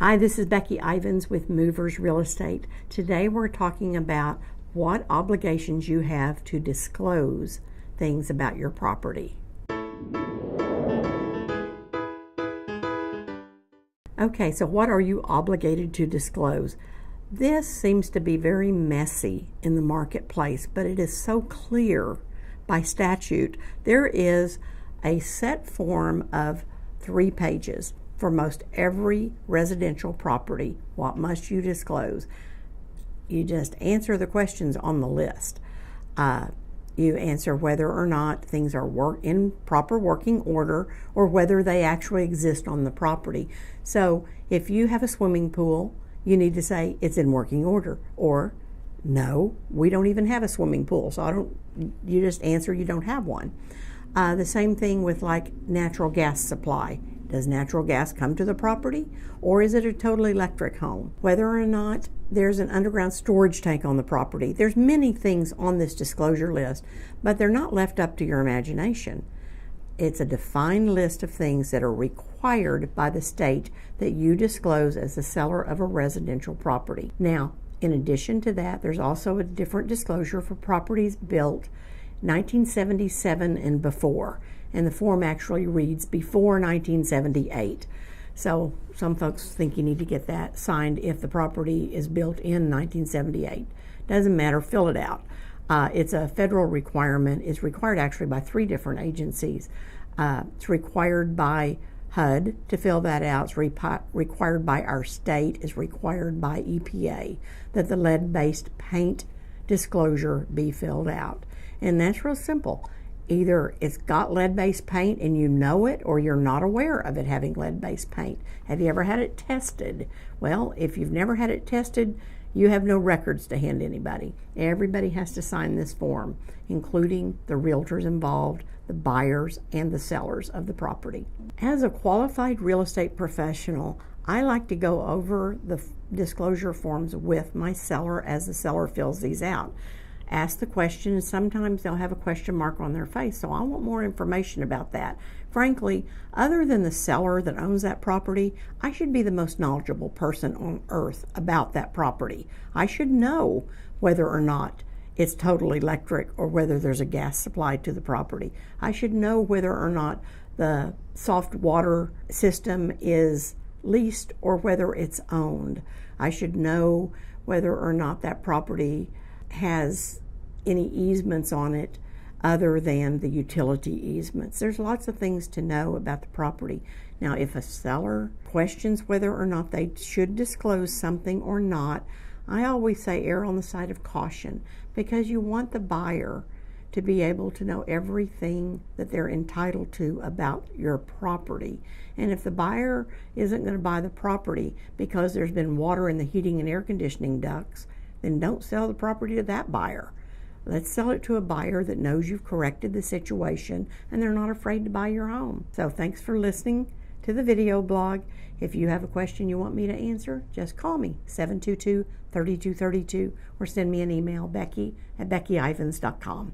Hi, this is Becky Ivins with Movers Real Estate. Today we're talking about what obligations you have to disclose things about your property. Okay, so what are you obligated to disclose? This seems to be very messy in the marketplace, but it is so clear by statute. There is a set form of 3 pages for most every residential property. What must you disclose? You just answer the questions on the list. You answer whether or not things are in proper working order or whether they actually exist on the property. So if you have a swimming pool, you need to say it's in working order, or no, we don't even have a swimming pool, so you just answer you don't have one. The same thing with like natural gas supply. Does natural gas come to the property, or is it a total electric home? Whether or not there's an underground storage tank on the property. There's many things on this disclosure list, but they're not left up to your imagination. It's a defined list of things that are required by the state that you disclose as the seller of a residential property. Now, in addition to that, there's also a different disclosure for properties built 1977 and before. And the form actually reads before 1978. So some folks think you need to get that signed if the property is built in 1978. Doesn't matter, fill it out. It's a federal requirement. It's required actually by 3 different agencies. It's required by HUD to fill that out. It's required by our state. It's required by EPA that the lead-based paint disclosure be filled out. And that's real simple. Either it's got lead-based paint and you know it, or you're not aware of it having lead-based paint. Have you ever had it tested? Well, if you've never had it tested, you have no records to hand anybody. Everybody has to sign this form, including the realtors involved, the buyers, and the sellers of the property. As a qualified real estate professional, I like to go over the disclosure forms with my seller as the seller fills these out. Ask the question, and sometimes they'll have a question mark on their face, so I want more information about that. Frankly, other than the seller that owns that property, I should be the most knowledgeable person on earth about that property. I should know whether or not it's total electric or whether there's a gas supply to the property. I should know whether or not the soft water system is leased or whether it's owned. I should know whether or not that property has any easements on it other than the utility easements. There's lots of things to know about the property. Now, if a seller questions whether or not they should disclose something or not, I always say err on the side of caution, because you want the buyer to be able to know everything that they're entitled to about your property. And if the buyer isn't going to buy the property because there's been water in the heating and air conditioning ducts, then don't sell the property to that buyer. Let's sell it to a buyer that knows you've corrected the situation and they're not afraid to buy your home. So thanks for listening to the video blog. If you have a question you want me to answer, just call me, 722-3232, or send me an email, Becky@beckyivins.com.